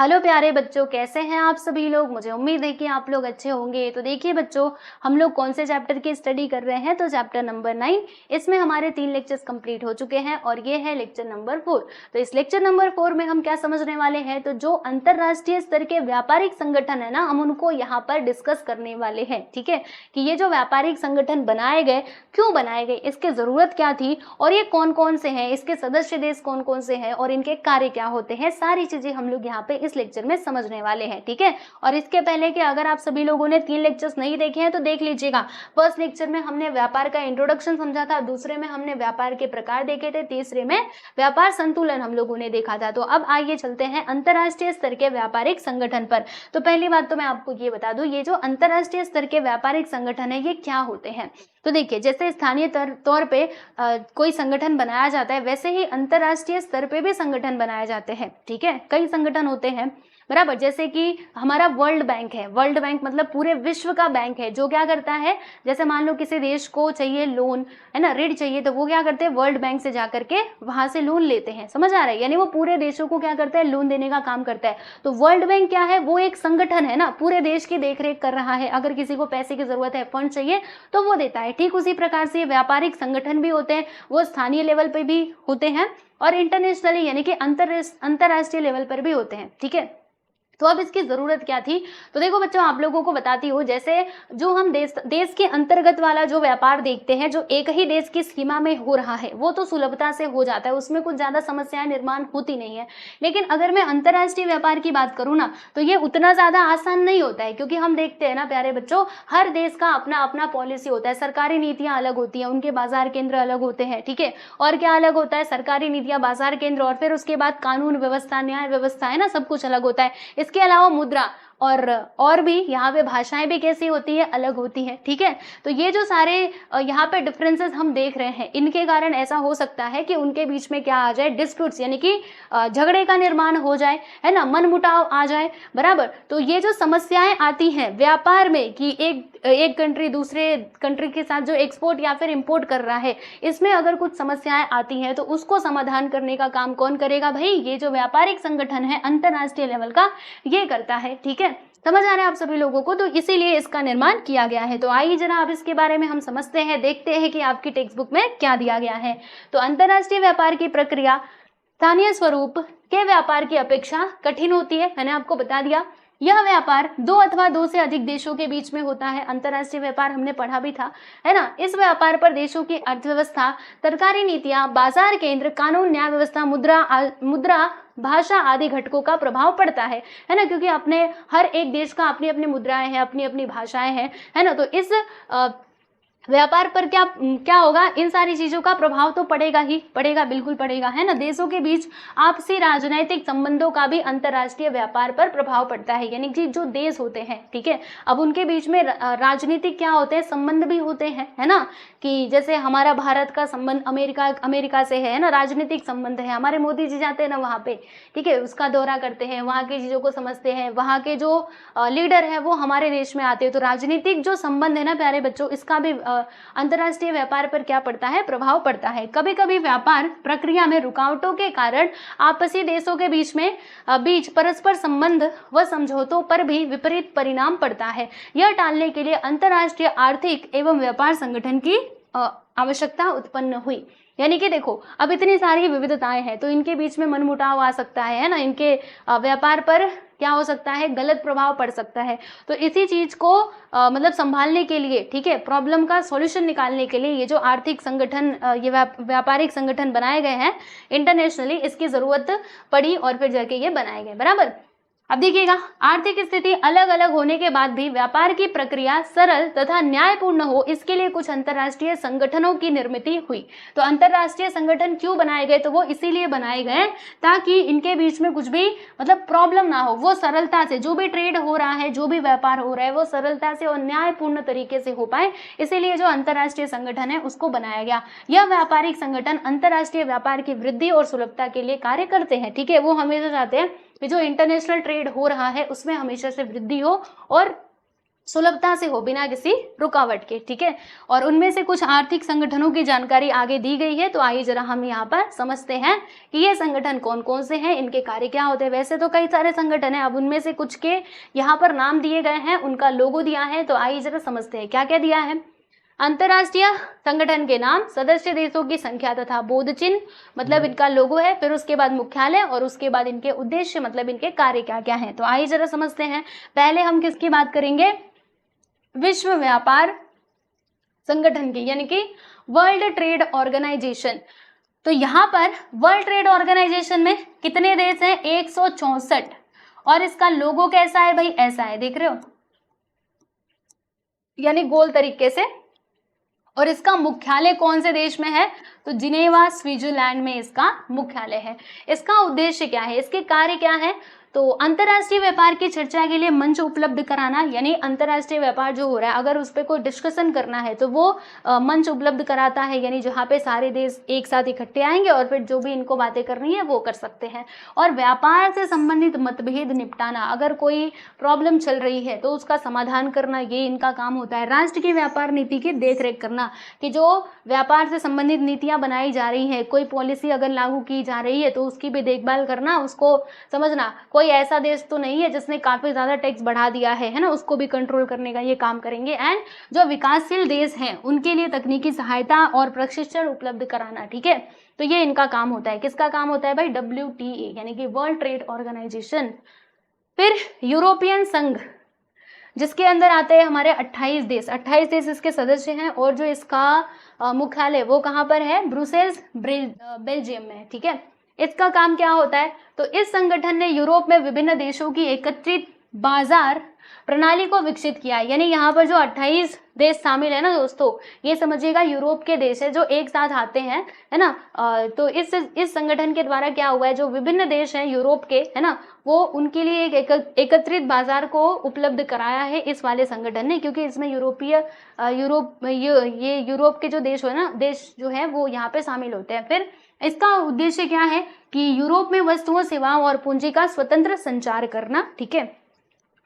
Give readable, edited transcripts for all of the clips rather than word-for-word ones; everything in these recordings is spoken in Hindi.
हेलो प्यारे बच्चों, कैसे हैं आप सभी लोग। मुझे उम्मीद है कि आप लोग अच्छे होंगे। तो देखिए बच्चों, हम लोग कौन से चैप्टर की स्टडी कर रहे हैं, तो चैप्टर नंबर 9। इसमें हमारे 3 लेक्चर्स कंप्लीट हो चुके हैं और ये है लेक्चर नंबर 4। तो इस लेक्चर नंबर 4 में हम क्या समझने वाले हैं, तो जो अंतरराष्ट्रीय स्तर के व्यापारिक संगठन है ना, हम उनको यहाँ पर डिस्कस करने वाले हैं। ठीक है, कि ये जो व्यापारिक संगठन बनाए गए, क्यों बनाए गए, इसकी जरूरत क्या थी और ये कौन कौन से हैं, इसके सदस्य देश कौन कौन से हैं और इनके कार्य क्या होते हैं, सारी चीजें हम लोग यहाँ पे इस लेक्चर में समझने वाले हैं। ठीक है, और इसके पहले कि अगर आप सभी लोगों ने 3 लेक्चर्स नहीं देखे हैं तो देख लीजिएगा। फर्स्ट लेक्चर में हमने व्यापार का इंट्रोडक्शन समझा था, दूसरे में हमने व्यापार के प्रकार देखे थे, तीसरे में व्यापार संतुलन हम लोगों ने देखा था। तो अब आइए चलते हैं अंतरराष्ट्रीय स्तर के व्यापारिक संगठन पर। तो पहली बात तो मैं आपको ये बता दूं, ये जो अंतरराष्ट्रीय स्तर के व्यापारिक संगठन है ये क्या होते हैं। तो देखिए, जैसे स्थानीय तौर पे कोई संगठन बनाया जाता है, वैसे ही अंतरराष्ट्रीय स्तर पे भी संगठन बनाए जाते हैं। ठीक है, कई संगठन होते हैं बराबर। जैसे कि हमारा वर्ल्ड बैंक है, वर्ल्ड बैंक मतलब पूरे विश्व का बैंक है, जो क्या करता है, जैसे मान लो किसी देश को चाहिए लोन, है ना, ऋण चाहिए, तो वो क्या करते हैं, वर्ल्ड बैंक से जाकर के वहां से लोन लेते हैं। समझ आ रहा है, यानी वो पूरे देशों को क्या करता है, लोन देने का काम करता है। तो वर्ल्ड बैंक क्या है, वो एक संगठन है ना, पूरे देश की देखरेख कर रहा है। अगर किसी को पैसे की जरूरत है, फंड चाहिए, तो वो देता है। ठीक उसी प्रकार से व्यापारिक संगठन भी होते हैं, वो स्थानीय लेवल पे भी होते हैं और इंटरनेशनली यानी कि अंतरराष्ट्रीय लेवल पर भी होते हैं। ठीक है, तो अब इसकी जरूरत क्या थी, तो देखो बच्चों, आप लोगों को बताती हूँ। जैसे जो हम देश के अंतर्गत वाला जो व्यापार देखते हैं, जो एक ही देश की सीमा में हो रहा है, वो तो सुलभता से हो जाता है, उसमें कुछ ज्यादा समस्याएं निर्माण होती नहीं है। लेकिन अगर मैं अंतरराष्ट्रीय व्यापार की बात करूँ ना, तो ये उतना ज्यादा आसान नहीं होता है, क्योंकि हम देखते हैं ना प्यारे बच्चों, हर देश का अपना अपना पॉलिसी होता है, सरकारी नीतियां अलग होती हैं, उनके बाजार केंद्र अलग होते हैं। ठीक है, और क्या अलग होता है, सरकारी नीतियां, बाजार केंद्र, और फिर उसके बाद कानून व्यवस्था, न्याय व्यवस्था, है ना, सब कुछ अलग होता है। इसके अलावा मुद्रा और भी यहाँ पे भाषाएं भी कैसी होती है, अलग होती है। ठीक है, तो ये जो सारे यहाँ पे डिफरेंसेस हम देख रहे हैं, इनके कारण ऐसा हो सकता है कि उनके बीच में क्या आ जाए, डिस्प्यूट्स, यानी कि झगड़े का निर्माण हो जाए, है ना, मनमुटाव आ जाए बराबर। तो ये जो समस्याएं आती हैं व्यापार में, कि एक कंट्री दूसरे कंट्री के साथ जो एक्सपोर्ट या फिर इंपोर्ट कर रहा है, इसमें अगर कुछ समस्याएं आती हैं, तो उसको समाधान करने का काम कौन करेगा भाई, ये जो व्यापारिक संगठन है अंतरराष्ट्रीय लेवल का, ये करता है। ठीक है, समझ आ रहा है आप सभी लोगों को, तो इसीलिए इसका निर्माण किया गया है। तो आइए जरा अब इसके बारे में हम समझते हैं, देखते हैं कि आपकी टेक्स्ट बुक में क्या दिया गया है। तो अंतरराष्ट्रीय व्यापार की प्रक्रिया स्थानीय स्वरूप के व्यापार की अपेक्षा कठिन होती है, मैंने आपको बता दिया। यह व्यापार 2 अथवा 2 से अधिक देशों के बीच में होता है। अंतरराष्ट्रीय व्यापार हमने पढ़ा भी था, है ना। इस व्यापार पर देशों की अर्थव्यवस्था, सरकारी नीतियां, बाजार केंद्र, कानून, न्याय व्यवस्था, मुद्रा भाषा आदि घटकों का प्रभाव पड़ता है ना, क्योंकि अपने हर एक देश का अपनी अपनी मुद्राएं हैं, अपनी अपनी भाषाएं हैं, है ना। तो इस व्यापार पर क्या क्या होगा, इन सारी चीजों का प्रभाव तो पड़ेगा ही पड़ेगा, बिल्कुल पड़ेगा, है ना। देशों के बीच आपसी राजनैतिक संबंधों का भी अंतरराष्ट्रीय व्यापार पर प्रभाव पड़ता है, यानी कि जो देश होते हैं, ठीक है, अब उनके बीच में राजनीतिक क्या होते हैं, संबंध भी होते हैं, है ना। कि जैसे हमारा भारत का संबंध अमेरिका से है ना, राजनीतिक संबंध है। हमारे मोदी जी जाते हैं ना वहाँ पे, ठीक है, उसका दौरा करते हैं, वहाँ की चीजों को समझते हैं, वहाँ के जो लीडर है वो हमारे देश में आते हैं। तो राजनीतिक जो संबंध है ना प्यारे बच्चों, इसका भी अंतरराष्ट्रीय व्यापार पर क्या पड़ता है, प्रभाव पड़ता है। कभी कभी व्यापार प्रक्रिया में रुकावटों के कारण आपसी देशों के बीच परस्पर संबंध व समझौतों पर भी विपरीत परिणाम पड़ता है। यह टालने के लिए अंतरराष्ट्रीय आर्थिक एवं व्यापार संगठन की आवश्यकता उत्पन्न हुई। यानी कि देखो, अब इतनी सारी विविधताएं हैं, तो इनके बीच में मनमुटाव आ सकता है ना, इनके व्यापार पर क्या हो सकता है, गलत प्रभाव पड़ सकता है। तो इसी चीज को मतलब संभालने के लिए, ठीक है, प्रॉब्लम का सॉल्यूशन निकालने के लिए ये जो आर्थिक संगठन, ये व्यापारिक संगठन बनाए गए हैं इंटरनेशनली, इसकी जरूरत पड़ी और फिर जाके ये बनाए गए, बराबर। अब देखिएगा, आर्थिक स्थिति अलग अलग होने के बाद भी व्यापार की प्रक्रिया सरल तथा न्यायपूर्ण हो, इसके लिए कुछ अंतरराष्ट्रीय संगठनों की निर्मित हुई। तो अंतरराष्ट्रीय संगठन क्यों बनाए गए, तो वो इसीलिए बनाए गए ताकि इनके बीच में कुछ भी मतलब प्रॉब्लम ना हो, वो सरलता से, जो भी ट्रेड हो रहा है, जो भी व्यापार हो रहा है, वो सरलता से और न्यायपूर्ण तरीके से हो पाए, इसीलिए जो अंतरराष्ट्रीय संगठन है उसको बनाया गया। यह व्यापारिक संगठन अंतरराष्ट्रीय व्यापार की वृद्धि और सुलभता के लिए कार्य करते हैं, ठीक है। वो हमेशा चाहते हैं कि जो इंटरनेशनल ट्रेड हो रहा है उसमें हमेशा से वृद्धि हो और सुलभता से हो, बिना किसी रुकावट के, ठीक है। और उनमें से कुछ आर्थिक संगठनों की जानकारी आगे दी गई है, तो आइए जरा हम यहाँ पर समझते हैं कि ये संगठन कौन कौन से हैं, इनके कार्य क्या होते हैं। वैसे तो कई सारे संगठन हैं, अब उनमें से कुछ के यहाँ पर नाम दिए गए हैं, उनका लोगो दिया है, तो आइए जरा समझते हैं क्या क्या दिया है। अंतरराष्ट्रीय संगठन के नाम, सदस्य देशों की संख्या तथा बोध चिन्ह, मतलब इनका लोगो है, फिर उसके बाद मुख्यालय और उसके बाद इनके उद्देश्य, मतलब इनके कार्य क्या क्या हैं। तो आइए जरा समझते हैं। पहले हम किसकी बात करेंगे, विश्व व्यापार संगठन की, यानी कि वर्ल्ड ट्रेड ऑर्गेनाइजेशन। तो यहाँ पर वर्ल्ड ट्रेड ऑर्गेनाइजेशन में कितने देश हैं, 164, और इसका लोगो कैसा है भाई, ऐसा है, देख रहे हो, यानी गोल तरीके से। और इसका मुख्यालय कौन से देश में है, तो जिनेवा स्विट्जरलैंड में इसका मुख्यालय है। इसका उद्देश्य क्या है, इसके कार्य क्या है, तो अंतर्राष्ट्रीय व्यापार की चर्चा के लिए मंच उपलब्ध कराना, यानी अंतर्राष्ट्रीय व्यापार जो हो रहा है अगर उस पर कोई डिस्कशन करना है तो वो मंच उपलब्ध कराता है, यानी जहाँ पे सारे देश एक साथ इकट्ठे आएंगे और फिर जो भी इनको बातें करनी है वो कर सकते हैं। और व्यापार से संबंधित मतभेद निपटाना, अगर कोई प्रॉब्लम चल रही है तो उसका समाधान करना, ये इनका काम होता है। राष्ट्र की व्यापार नीति की देखरेख करना, कि जो व्यापार से संबंधित नीतियां बनाई जा रही है, कोई पॉलिसी अगर लागू की जा रही है तो उसकी भी देखभाल करना, उसको समझना। कोई ऐसा देश तो नहीं है जिसने काफी ज्यादा टैक्स बढ़ा दिया है ना, उसको भी कंट्रोल करने का ये काम करेंगे। एंड जो विकासशील देश हैं उनके लिए तकनीकी सहायता और प्रशिक्षण उपलब्ध कराना, ठीक है। तो ये इनका काम होता है। किसका काम होता है भाई, WTA, यानी कि वर्ल्ड ट्रेड ऑर्गेनाइजेशन। फिर यूरोपियन संघ, जिसके अंदर आते हैं हमारे 28 देश, 28 देश इसके सदस्य हैं, और जो इसका मुख्यालय वो कहाँ पर है, ब्रुसेल्स बेल्जियम में, ठीक है। इसका काम क्या होता है, तो इस संगठन ने यूरोप में विभिन्न देशों की एकत्रित बाजार प्रणाली को विकसित किया है। यानी यहाँ पर जो 28 देश शामिल है ना दोस्तों, ये समझिएगा यूरोप के देश है जो एक साथ आते हैं, है ना। तो इस संगठन के द्वारा क्या हुआ है, जो विभिन्न देश हैं यूरोप के, है ना, वो उनके लिए एक एकत्रित बाजार को उपलब्ध कराया है इस वाले संगठन ने, क्योंकि इसमें ये यूरोप के जो देश है ना, देश जो है वो यहाँ पे शामिल होते हैं। फिर इसका उद्देश्य क्या है कि यूरोप में वस्तुओं, सेवाओं और पूंजी का स्वतंत्र संचार करना, ठीक है।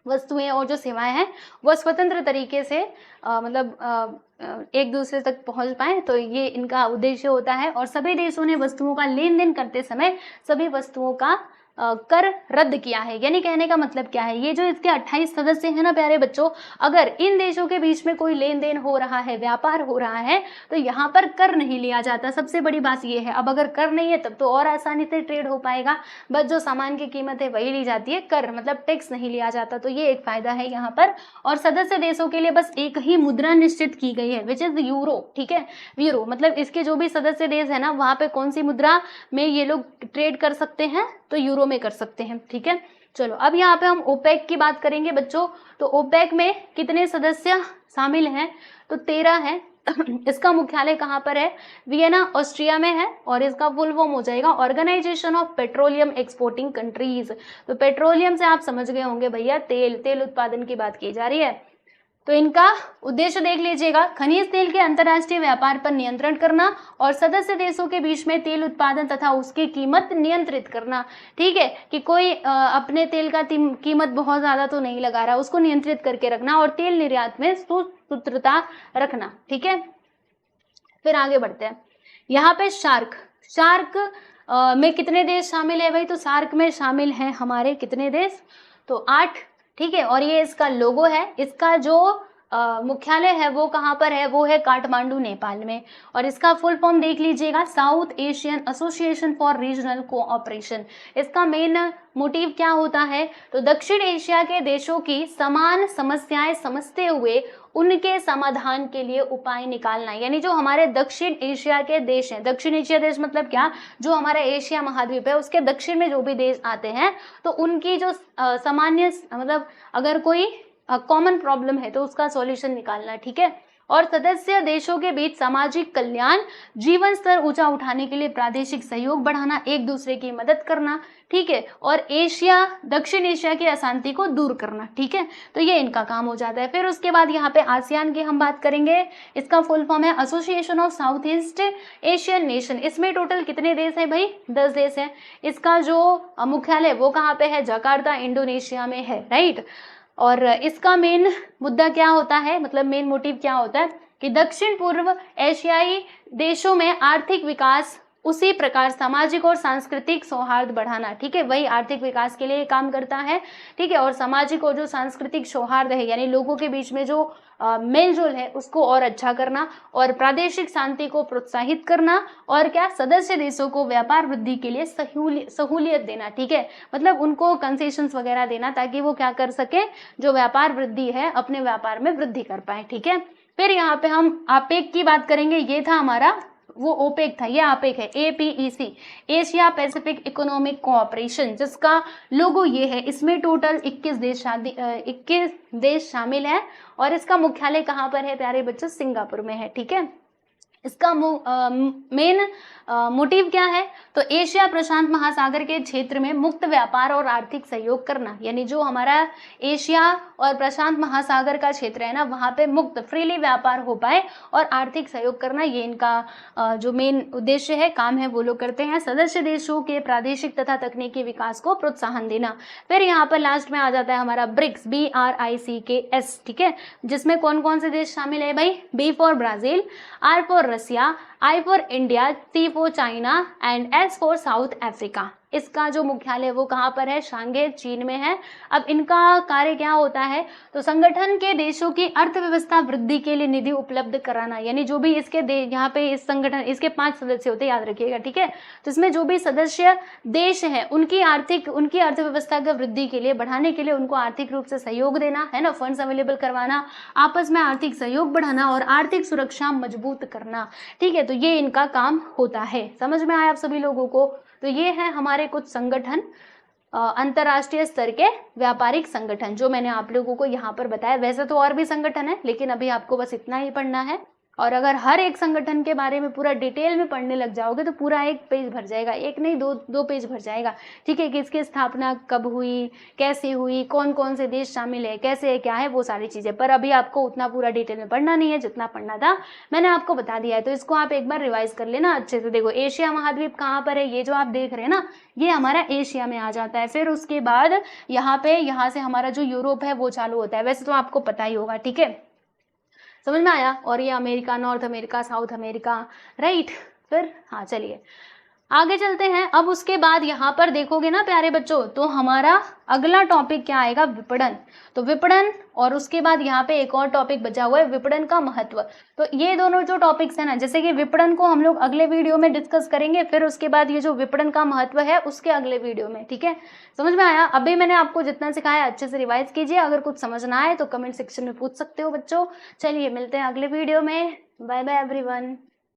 वस्तुएं और जो सेवाएं हैं वो स्वतंत्र तरीके से एक दूसरे तक पहुंच पाए, तो ये इनका उद्देश्य होता है। और सभी देशों ने वस्तुओं का लेन देन करते समय सभी वस्तुओं का कर रद्द किया है। यानी कहने का मतलब क्या है, ये जो इसके 28 सदस्य हैं ना प्यारे बच्चों, अगर इन देशों के बीच में कोई लेन देन हो रहा है, व्यापार हो रहा है, तो यहाँ पर कर नहीं लिया जाता। सबसे बड़ी बात ये है। अब अगर कर नहीं है तब तो और आसानी से ट्रेड हो पाएगा, बस जो सामान की कीमत है वही ली जाती है, कर मतलब टैक्स नहीं लिया जाता। तो ये एक फायदा है यहाँ पर। और सदस्य देशों के लिए बस एक ही मुद्रा निश्चित की गई है, विच इज यूरो, ठीक है। यूरो मतलब इसके जो भी सदस्य देश है ना, वहां पे कौन सी मुद्रा में ये लोग ट्रेड कर सकते हैं, तो यूरो में कर सकते हैं, ठीक है। चलो अब यहाँ पे हम ओपेक की बात करेंगे बच्चों। तो ओपेक में कितने सदस्य शामिल हैं, तो 13 हैं। इसका मुख्यालय कहाँ पर है, वियना ऑस्ट्रिया में है, और इसका फुल फॉर्म हो जाएगा organisation of petroleum exporting countries. तो पेट्रोलियम से आप समझ गए होंगे भैया, तेल उत्पादन की बात की जा रही है। तो इनका उद्देश्य देख लीजिएगा, खनिज तेल के अंतर्राष्ट्रीय व्यापार पर नियंत्रण करना और सदस्य देशों के बीच में तेल उत्पादन तथा उसकी कीमत नियंत्रित करना, ठीक है। कि कोई अपने तेल का कीमत बहुत ज्यादा तो नहीं लगा रहा, उसको नियंत्रित करके रखना, और तेल निर्यात में सुसूत्रता रखना, ठीक है। फिर आगे बढ़ते हैं। यहाँ पे शार्क में कितने देश शामिल है भाई, तो शार्क में शामिल है हमारे कितने देश, तो 8, ठीक है। और ये इसका लोगो है। इसका जो मुख्यालय है वो कहाँ पर है, वो है काठमांडू नेपाल में। और इसका फुल फॉर्म देख लीजिएगा, south Asian association for regional cooperation. इसका मेन मोटिव क्या होता है, तो दक्षिण एशिया के देशों की समान समस्याएं समझते हुए उनके समाधान के लिए उपाय निकालना। यानी जो हमारे दक्षिण एशिया के देश हैं, दक्षिण एशिया देश मतलब क्या, जो हमारा एशिया महाद्वीप है उसके दक्षिण में जो भी देश आते हैं, तो उनकी जो सामान्य मतलब अगर कोई कॉमन प्रॉब्लम है तो उसका सॉल्यूशन निकालना, ठीक है। और सदस्य देशों के बीच सामाजिक कल्याण, जीवन स्तर ऊंचा उठाने के लिए प्रादेशिक सहयोग बढ़ाना, एक दूसरे की मदद करना, ठीक है। और दक्षिण एशिया की अशांति को दूर करना, ठीक है। तो ये इनका काम हो जाता है। फिर उसके बाद यहाँ पे आसियान की हम बात करेंगे। इसका फुल फॉर्म है association of south east Asian nation. इसमें टोटल कितने देश हैं भाई, 10 देश हैं। इसका जो मुख्यालय वो कहाँ पे है, जकार्ता इंडोनेशिया में है, राइट। और इसका मेन मुद्दा क्या होता है, मतलब मेन मोटिव क्या होता है कि दक्षिण पूर्व एशियाई देशों में आर्थिक विकास उसी प्रकार सामाजिक और सांस्कृतिक सौहार्द बढ़ाना, ठीक है, वही आर्थिक विकास के लिए काम करता है, ठीक है, और सामाजिक और जो सांस्कृतिक सौहार्द है यानी लोगों के बीच में जो मेल जोल है उसको और अच्छा करना, और प्रादेशिक शांति को प्रोत्साहित करना, और क्या, सदस्य देशों को व्यापार वृद्धि के लिए सहूलियत देना, ठीक है, मतलब उनको कंसेशंस वगैरह देना ताकि वो क्या कर सके, जो व्यापार वृद्धि है अपने व्यापार में वृद्धि कर पाए, ठीक है। फिर यहाँ पे हम आपेक की बात करेंगे, ये था हमारा वो ओपेक था, ये आपेक है, APEC, Asia Pacific economic cooperation, जिसका लोगो ये है। इसमें टोटल 21 देश शामिल है और इसका मुख्यालय कहाँ पर है प्यारे बच्चों, सिंगापुर में है, ठीक है। इसका मेन मोटिव क्या है, तो एशिया प्रशांत महासागर के क्षेत्र में मुक्त व्यापार और आर्थिक सहयोग करना, यानी जो हमारा एशिया और प्रशांत महासागर का क्षेत्र है ना, वहाँ पे मुक्त फ्रीली व्यापार हो पाए और आर्थिक सहयोग करना, ये इनका जो मेन उद्देश्य है, काम है, वो लोग करते हैं। सदस्य देशों के प्रादेशिक तथा तकनीकी विकास को प्रोत्साहन देना। फिर यहाँ पर लास्ट में आ जाता है हमारा ब्रिक्स, BRICS, ठीक है, जिसमें कौन कौन से देश शामिल है भाई, B for Brazil, R for Russia, I for India, C for China and S for South Africa. इसका जो मुख्यालय वो कहाँ पर है, शांघाई चीन में है। अब इनका कार्य क्या होता है, तो संगठन के देशों की अर्थव्यवस्था वृद्धि के लिए निधि उपलब्ध कराना, यानी जो भी इसके यहाँ पे इस संगठन, इसके 5 सदस्य होते हैं, याद रखिएगा, ठीक है। तो इसमें जो भी सदस्य देश हैं उनकी अर्थव्यवस्था की वृद्धि के लिए, बढ़ाने के लिए उनको आर्थिक रूप से सहयोग देना है ना, फंड्स अवेलेबल करवाना, आपस में आर्थिक सहयोग बढ़ाना और आर्थिक सुरक्षा मजबूत करना, ठीक है। तो ये इनका काम होता है। समझ में आया आप सभी लोगों को? तो ये है हमारे कुछ संगठन, अंतर्राष्ट्रीय स्तर के व्यापारिक संगठन, जो मैंने आप लोगों को यहाँ पर बताया। वैसे तो और भी संगठन है, लेकिन अभी आपको बस इतना ही पढ़ना है। और अगर हर एक संगठन के बारे में पूरा डिटेल में पढ़ने लग जाओगे तो पूरा एक पेज भर जाएगा, एक नहीं दो पेज भर जाएगा, ठीक है, कि इसकी स्थापना कब हुई, कैसे हुई, कौन कौन से देश शामिल है, कैसे है, क्या है, वो सारी चीजें। पर अभी आपको उतना पूरा डिटेल में पढ़ना नहीं है, जितना पढ़ना था मैंने आपको बता दिया है। तो इसको आप एक बार रिवाइज कर लेना अच्छे से। देखो, एशिया महाद्वीप कहाँ पर है, ये जो आप देख रहे हैं ना, ये हमारा एशिया में आ जाता है। फिर उसके बाद यहाँ से हमारा जो यूरोप है वो चालू होता है। वैसे तो आपको पता ही होगा, ठीक है, समझ में आया। और ये America, north America, south America, right. फिर हाँ, चलिए आगे चलते हैं। अब उसके बाद यहाँ पर देखोगे ना प्यारे बच्चों, तो हमारा अगला टॉपिक क्या आएगा, विपणन। तो विपणन, और उसके बाद यहाँ पे एक और टॉपिक बचा हुआ है, विपणन का महत्व। तो ये दोनों जो टॉपिक्स है ना, जैसे कि विपणन को हम लोग अगले वीडियो में डिस्कस करेंगे, फिर उसके बाद ये जो विपणन का महत्व है उसके अगले वीडियो में, ठीक है। समझ में आया? अभी मैंने आपको जितना सिखाया अच्छे से रिवाइज कीजिए। अगर कुछ समझ ना आए तो कमेंट सेक्शन में पूछ सकते हो बच्चों। चलिए मिलते हैं अगले वीडियो में। Bye bye everyone.